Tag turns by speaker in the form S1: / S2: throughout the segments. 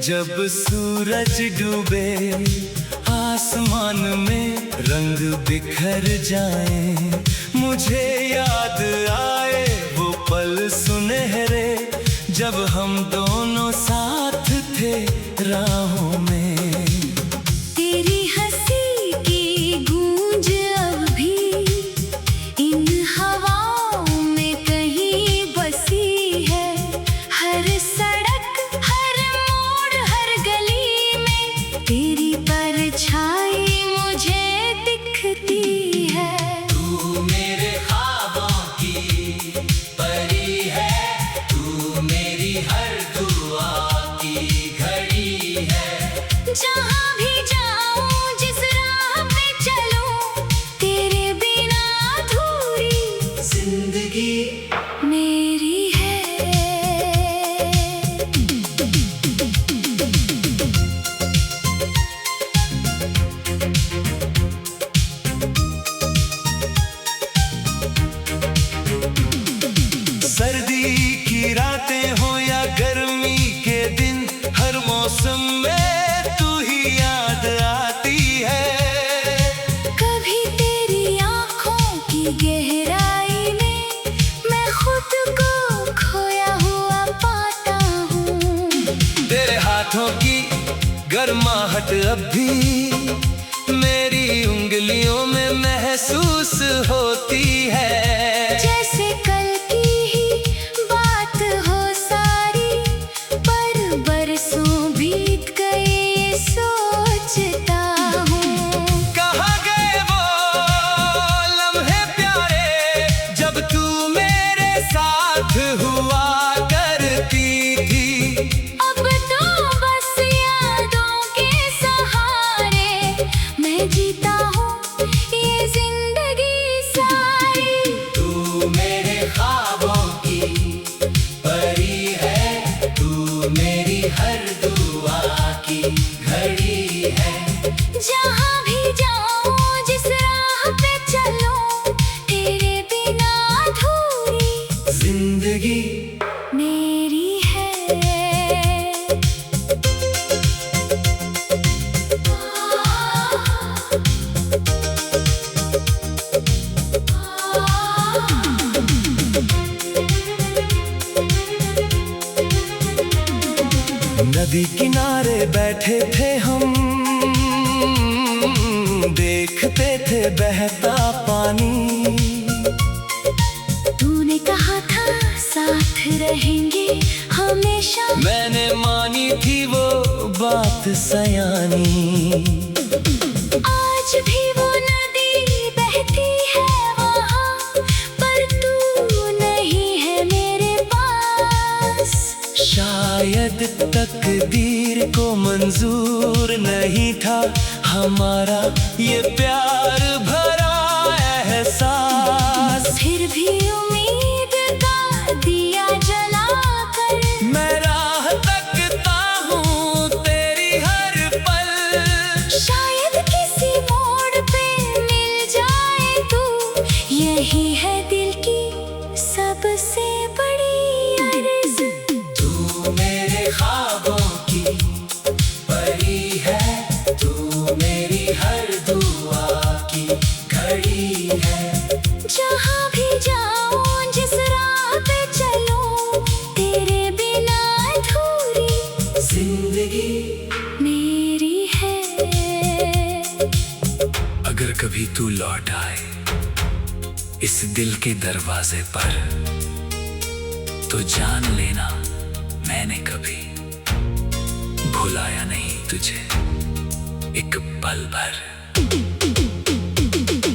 S1: जब सूरज डूबे आसमान में रंग बिखर जाए, मुझे याद आए वो पल सुनहरे जब हम दोनों साथ थे राहों में।
S2: तेरी हंसी की गूंज अब भी इन हवाओं में कहीं बसी है। हर सड़क, हर मोड़, हर गली में तेरी परछाई मुझे दिखती है।
S1: तू मेरे ख्वाबों की परी है, तू मेरी हर दुआ की घड़ी है।
S2: जहाँ भी जाऊँ, जिस राह पे चलूँ, तेरे बिना अधूरी
S1: जिंदगी
S2: मेरी है।
S1: सर्दी की रातें हो या गर्मी के दिन, हर मौसम में तू ही याद आती है।
S2: कभी तेरी आँखों की गहराई में मैं खुद को खोया हुआ पाता हूँ।
S1: तेरे हाथों की गर्माहट अब भी मेरी उंगलियों में महसूस होती है।
S2: जैसे कल की ही बात हो सारी, पर बरसों बीत गए ये सोचता हूँ।
S1: कहाँ गए वो लम्हे प्यारे जब तू मेरे साथ हुआ करती थी।
S2: अब तो बस यादों के सहारे मैं जीता हूँ ये जिंदगी सारी।
S1: तू मेरे ख्वाबों की परी है, तू मेरी हर दुआ की घड़ी है।
S2: जहाँ भी जाऊँ, जिस राह पे चलूँ, तेरे बिना अधूरी
S1: जिंदगी
S2: मेरी है।
S1: नदी किनारे बैठे थे हम, देखते थे बहता पानी।
S2: तूने कहा था साथ रहेंगे हमेशा,
S1: मैंने मानी थी वो बात सयानी।
S2: आज भी वो नदी बहती है वहाँ, पर तू नहीं है मेरे पास।
S1: शायद तकदीर को मंजूर नहीं था हमारा ये प्यार भरा एहसास।
S2: फिर भी उम्मीद का दिया जलाकर
S1: मैं राह तकता हूँ तेरी हर पल।
S2: शायद किसी मोड़ पे मिल जाए तू, यही है दिल की सबसे बड़ी अर्ज़।
S1: तू मेरे ख्वाबों की परी है, तू मेरी हर दुआ की घड़ी है।
S2: जहाँ भी जाऊँ, जिस राह पे चलूँ, तेरे बिना अधूरी
S1: जिंदगी
S2: मेरी है।
S1: अगर कभी तू लौट आए इस दिल के दरवाजे पर, तो जान लेना मैंने कभी भुलाया नहीं तुझे एक पल भर।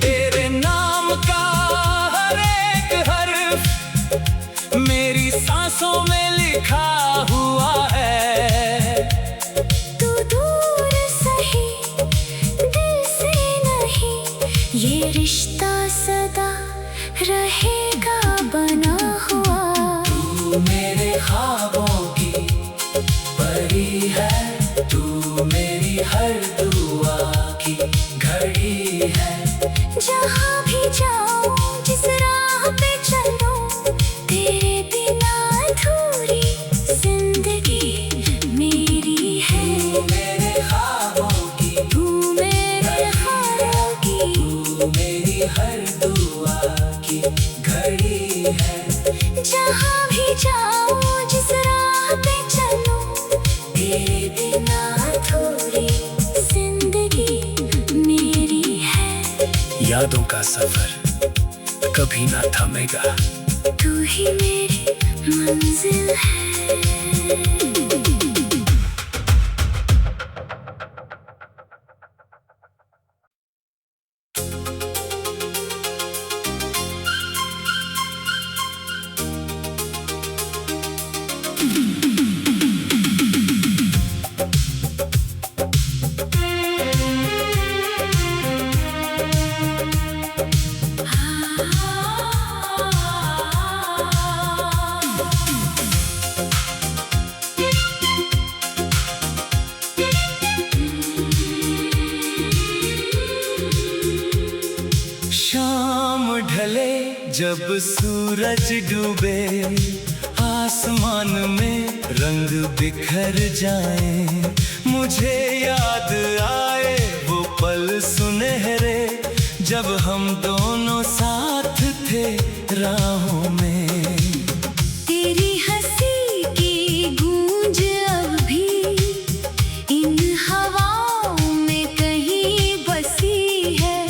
S1: तेरे नाम का हर एक हर्फ मेरी सांसों में लिखा हुआ है।
S2: तू दूर सही, दिल से नहीं, ये रिश्ता सदा रहेगा बना हुआ।
S1: तू मेरे ख्वाबों की परी है, तू मेरी हर दुआ की घड़ी है।
S2: जहाँ भी जाऊँ, जिस राह पे चलूँ, तेरे बिना अधूरी जिंदगी भी जाऊं जिस राह पे चलूं, तेरे बिना अधूरी जिंदगी मेरी है।
S1: यादों का सफर कभी ना थमेगा,
S2: तू ही मेरी मंजिल है।
S1: शाम ढले जब सूरज डूबे, आसमान में रंग बिखर जाए, मुझे याद आए वो पल सुनहरे जब हम दोनों साथ थे राहों में।
S2: तेरी हंसी की गूंज अब भी इन हवाओं में कहीं बसी है।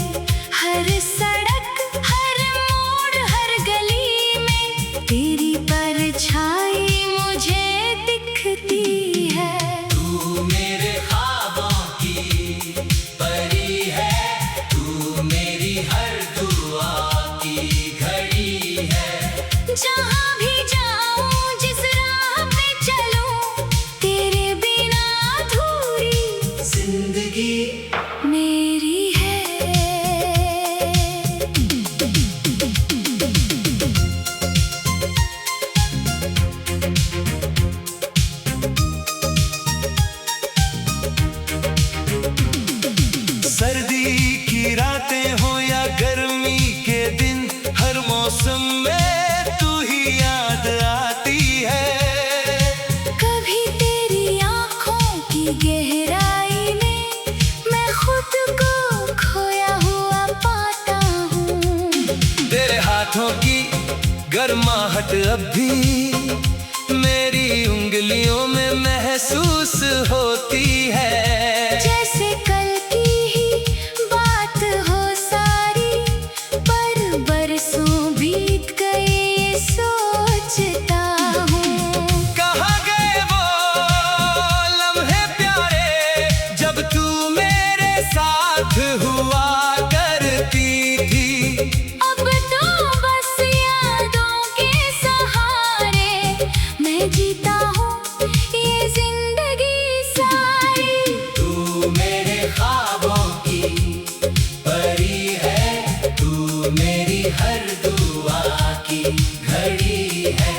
S2: हर सड़क, हर मोड़, हर गली में तेरी परछाई मुझे दिखती है।
S1: तू मेरे ख्वाबों की परी है, तू मेरी हर दुआ की घड़ी है।
S2: जहाँ भी जाऊं जिस राह पे चलूं, तेरे बिना अधूरी
S1: जिंदगी
S2: मेरी है।
S1: सर्दी की रातें हो या गर्मी के दिन, हर मौसम में तू ही याद आती है।
S2: कभी तेरी आँखों की गहराई में मैं खुद को खोया हुआ पाता हूँ।
S1: तेरे हाथों की गर्माहट अब भी मेरी उंगलियों में महसूस होती है।
S2: जैसे कल की ही बात हो सारी, पर बरसों बीत गए ये सोचता हूँ।
S1: कहाँ गए वो लम्हे प्यारे जब तू मेरे साथ हुआ करती थी।
S2: अब तो बस यादों के सहारे मैं जीता हूँ ये जिंदगी सारी।
S1: तू मेरे ख्वाबों की परी है, तू मेरी हर दुआ की घड़ी है।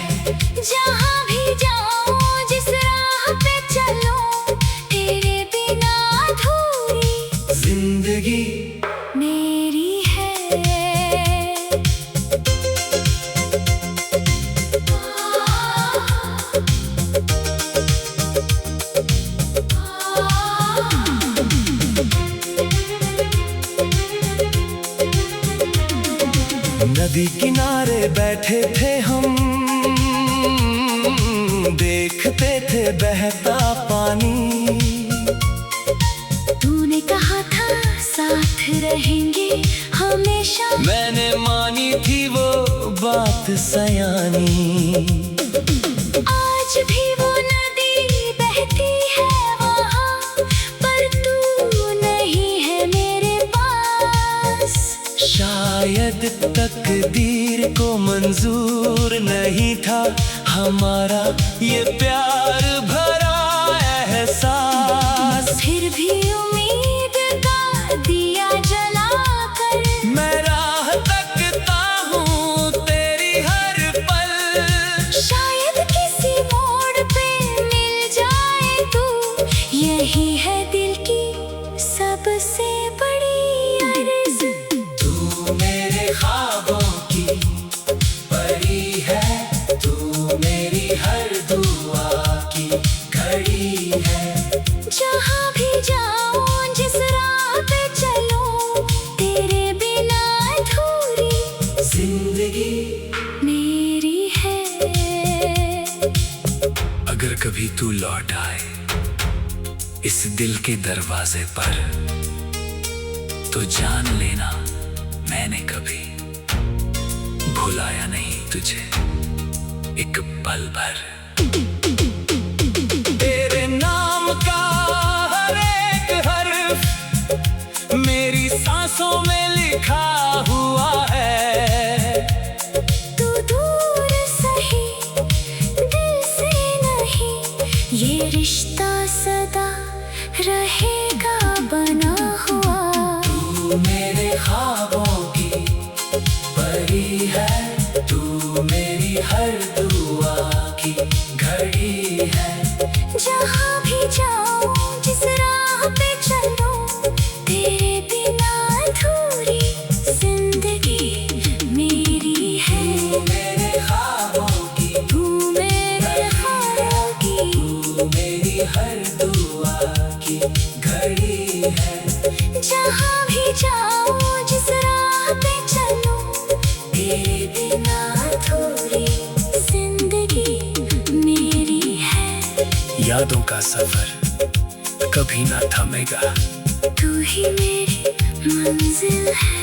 S2: जहाँ भी जाऊं जिस राह पे चलूं, तेरे बिना अधूरी
S1: जिंदगी
S2: मेरी है।
S1: नदी किनारे बैठे थे हम, देखते थे बहता पानी।
S2: तूने कहा था साथ रहेंगे हमेशा,
S1: मैंने मानी थी वो बात सयानी।
S2: आज भी वो नदी बहती है वहाँ, पर तू नहीं है मेरे पास।
S1: शायद तकदीर को मंजूर नहीं था हमारा ये प्यार भरा एहसास।
S2: फिर भी उम्मीद का दिया जलाकर
S1: मैं राह तकता हूँ तेरी हर पल।
S2: शायद किसी मोड़ पे मिल जाए तू, यही है दिल की सबसे बड़ी अर्ज़।
S1: तू मेरे ख्वाबों की परी है, तू मेरी हर दुआ की घड़ी है।
S2: जहाँ भी जा
S1: कभी तू लौट आए इस दिल के दरवाजे पर, तो जान लेना मैंने कभी भुलाया नहीं तुझे एक पल भर। तेरे नाम का हर एक हर्फ मेरी सांसों में लिखा हुआ है।
S2: तू दूर सही दिल से नहीं, ये रिश्ता सदा रहेगा बना हुआ।
S1: तू मेरे ख्वाबों की परी है, तू मेरी हर दुआ की घड़ी है।
S2: जहाँ भी जाऊँ जिस राह पे चलूँ, तेरे बिना अधूरी जिंदगी मेरी है।
S1: तू मेरे ख्वाबों की,
S2: तू मेरे ख्वाबों की,
S1: तू मेरी हर दुआ की घड़ी है।
S2: जहाँ भी जाऊँ जिस राह पे चलूँ, तेरे बिना अधूरी जिंदगी मेरी है।
S1: यादों का सफर कभी ना थमेगा,
S2: तू ही मेरी मंजिल है।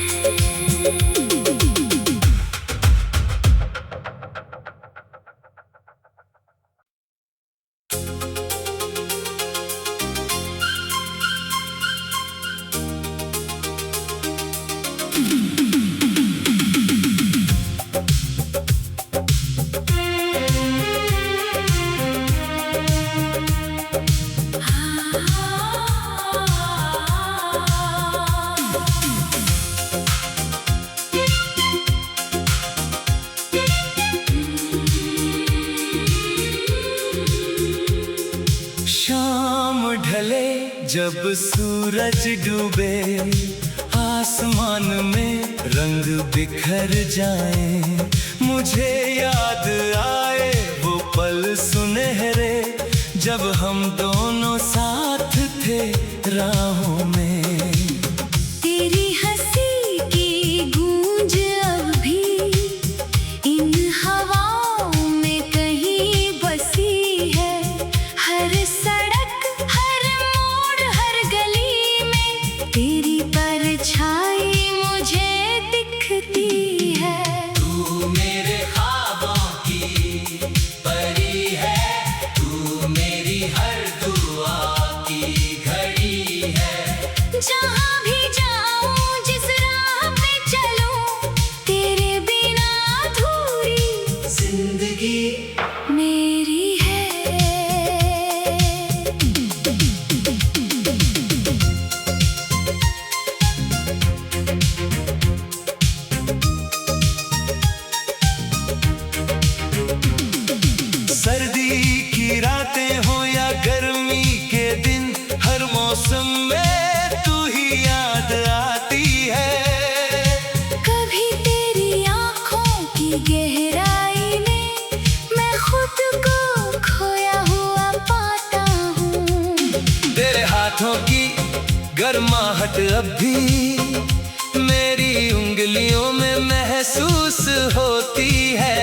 S1: शाम ढले जब सूरज डूबे, आसमान में रंग बिखर जाए, मुझे याद आए वो पल सुनहरे जब हम दोनों साथ थे राहों में।
S2: तेरी हंसी की गूंज अब भी इन हवाओं में कहीं बसी है। हर सड़क हर मोड़ हर गली में तेरी परछाई मुझे दिखती है।
S1: तू मेरे ख्वाबों की परी है, तू मेरी हर दुआ की घड़ी है।
S2: जहाँ भी जाऊँ जिस राह पे चलूँ, तेरे बिना अधूरी
S1: जिंदगी
S2: मेरी है।
S1: सर्दी की रातें हो या गर्मी के दिन, हर मौसम में तू ही याद आती है।
S2: कभी तेरी आँखों की गहराई में मैं खुद को खोया हुआ पाता हूँ।
S1: तेरे हाथों की गर्माहट अब भी मेरी उंगलियों में महसूस होती है।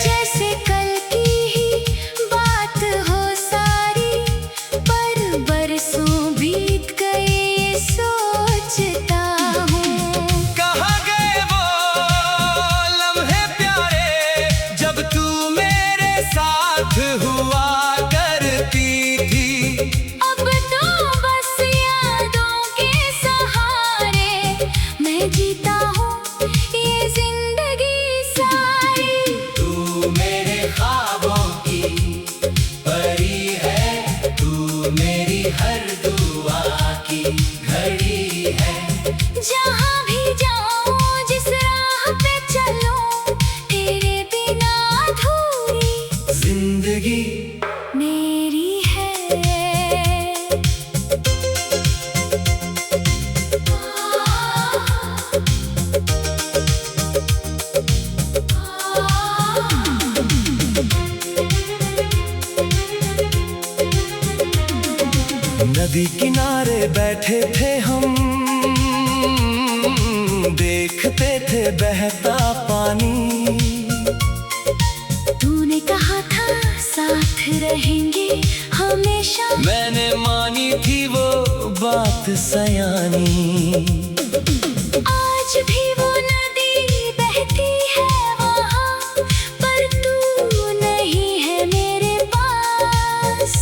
S2: जैसे कल की ही बात हो सारी, पर बरसों बीत गए ये सोचता हूँ।
S1: कहाँ गए वो लम्हे प्यारे जब तू मेरे साथ हुआ करती थी।
S2: अब तो बस यादों के सहारे मैं जीता हूँ ये जिंदगी सारी।
S1: तू मेरे ख्वाबों की परी है, तू मेरी हर दुआ की घड़ी है।
S2: जहाँ भी जाऊँ जिस राह पे चलूँ, तेरे बिना अधूरी
S1: जिंदगी
S2: मेरी है।
S1: नदी किनारे बैठे थे हम, देखते थे बहता पानी।
S2: तूने कहा था साथ रहेंगे,
S1: सयानी।
S2: आज भी वो नदी बहती है वहाँ, पर तू नहीं है मेरे पास।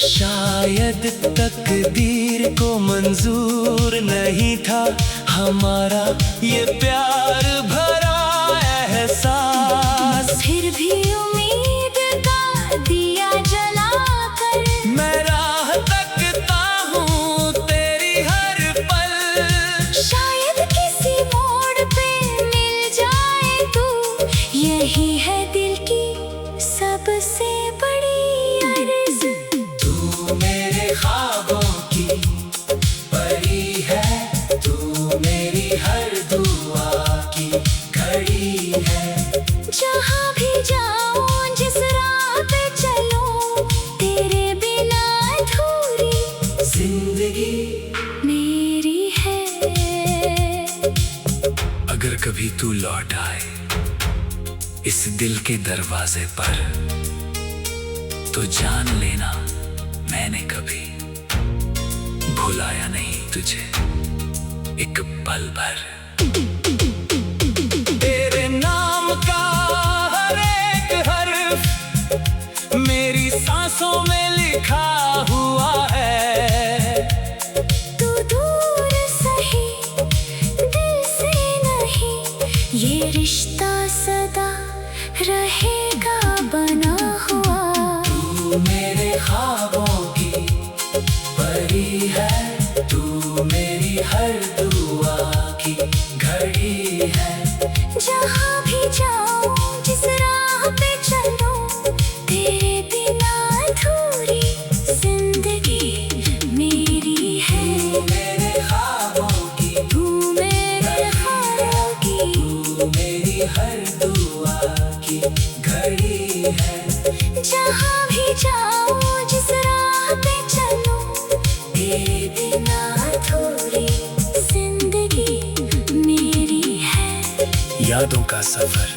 S1: शायद तकदीर को मंजूर नहीं था हमारा ये प्यार भरा एहसास।
S2: फिर भी उम्मीद का दिया जलाकर
S1: मैं राह तकता हूँ तेरी हर पल।
S2: शायद किसी मोड़ पे मिल जाए तू, यही है दिल की सबसे बड़ी अर्ज़।
S1: तू मेरे ख्वाबों की परी है, तू मेरी हर दुआ की घड़ी है।
S2: जहाँ भी जाऊँ जिस राह पे चलूँ, तेरे बिना अधूरी
S1: जिंदगी
S2: मेरी है।
S1: अगर कभी तू लौट आए इस दिल के दरवाजे पर, तो जान लेना मैंने कभी भुलाया नहीं तुझे एक पल भर। तेरे नाम का हर एक हर्फ मेरी सांसों में लिखा हुआ है।
S2: तू दूर सही दिल से नहीं, ये रिश्ता सदा रहेगा बना हुआ।
S1: तू मेरे ख्वाबों की परी है, तू मेरी हर दुआ की घड़ी है।
S2: जहाँ भी जाऊँ जिस राह पे चलूँ, तेरे बिना अधूरी जिंदगी मेरी है।
S1: मेरे ख्वाबों की,
S2: तू मेरे ख्वाबों की,
S1: तू मेरी हर दुआ की घड़ी है।
S2: जहाँ भी जाऊँ जिस राह पे चलूँ, तेरे बिना अधूरी जिंदगी मेरी है।
S1: यादों का सफर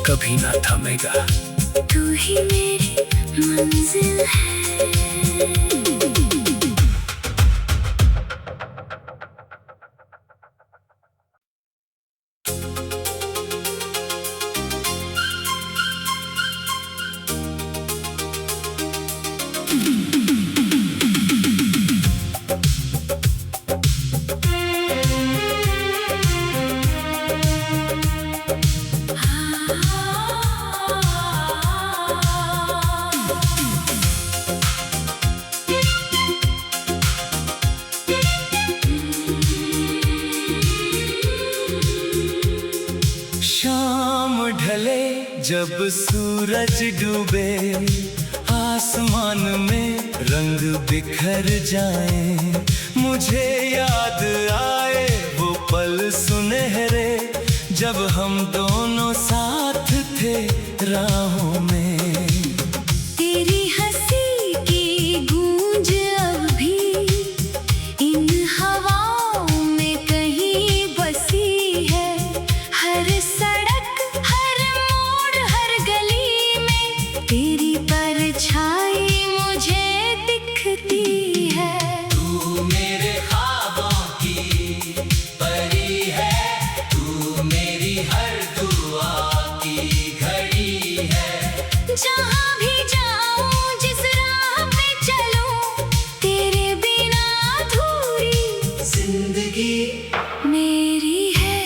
S1: कभी ना थमेगा,
S2: तू ही मेरी मंजिल है।
S1: शाम ढले जब सूरज डूबे, आसमान में रंग बिखर जाए, मुझे याद आए वो पल सुनहरे जब हम दोनों साथ थे राहों में।
S2: तेरी हंसी की गूंज अब भी इन हवाओं में कहीं बसी है। हर सड़क हर मोड़ हर गली में तेरी परछाई मुझे दिखती है।
S1: तू मेरे ख्वाबों की परी है, तू मेरी हर दुआ की घड़ी है।
S2: जहाँ भी जाऊँ जिस राह पे चलूँ, तेरे बिना अधूरी
S1: जिंदगी
S2: मेरी है।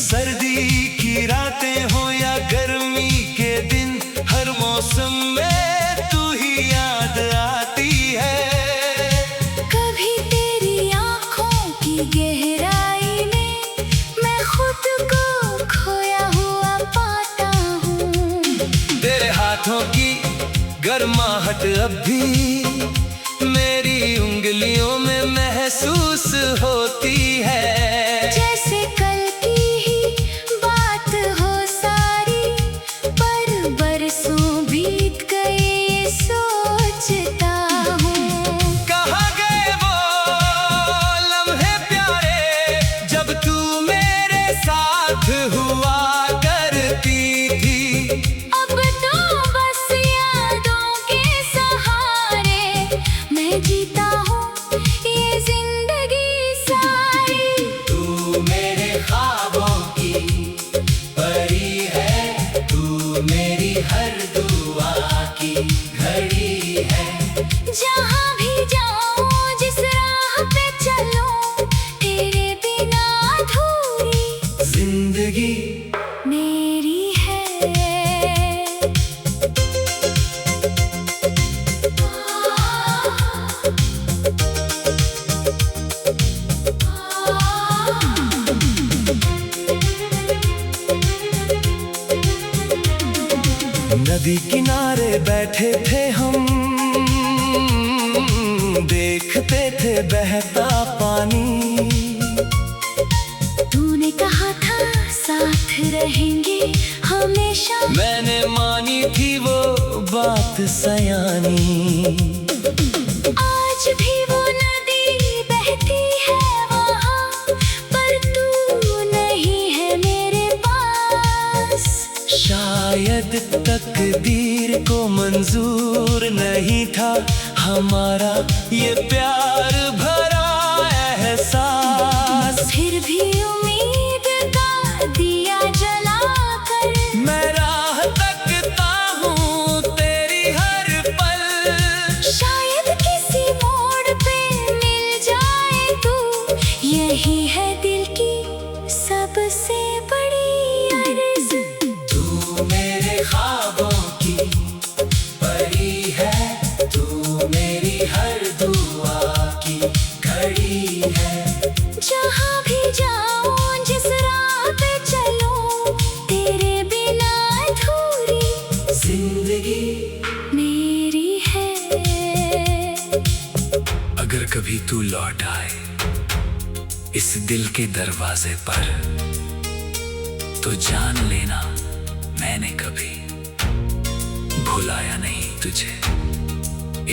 S1: सर्दी की रातें हो या गर्मी के दिन, हर मौसम में तू ही याद आती है।
S2: कभी तेरी आँखों की गहराई में मैं खुद को खोया हुआ पाता हूँ।
S1: तेरे हाथों की गर्माहट अब भी मेरी उंगलियों में महसूस होती है।
S2: जैसे कल की ही बात हो सारी, पर बरसों बीत गए ये सोचता हूँ।
S1: कहाँ गए वो लम्हे प्यारे खड़ी है।
S2: जहाँ भी जाऊँ जिस राह पे चलूँ तेरे बिना अधूरी
S1: जिंदगी
S2: मेरी है।
S1: नदी किनारे बैठे थे हम, देखते थे बहता पानी।
S2: तूने कहा था साथ रहेंगे हमेशा,
S1: मैंने मानी थी वो बात सयानी।
S2: आज भी वो नदी बहती है वहाँ, पर तू नहीं है मेरे पास।
S1: शायद तकदीर को मंजूर नहीं था हमारा ये प्यार भरा एहसास।
S2: फिर भी उम्मीद का दिया जलाकर
S1: मैं राह तकता हूँ तेरी हर पल।
S2: शायद किसी मोड़ पे मिल जाए तू, यही है दिल की सबसे बड़ी अर्ज़।
S1: तू मेरे ख्वाबों की परी है, तू मेरी हर दुआ की घड़ी है।
S2: जहाँ भी जाऊँ जिस राह पे चलूँ तेरे बिना अधूरी
S1: जिंदगी
S2: मेरी है।
S1: अगर कभी तू लौट आए इस दिल के दरवाजे पर, तो जान लेना मैंने कभी भुलाया नहीं तुझे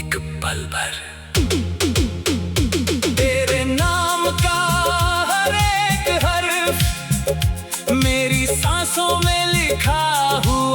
S1: एक पल भर। तेरे नाम का हर एक हर्फ मेरी सांसों में लिखा हुआ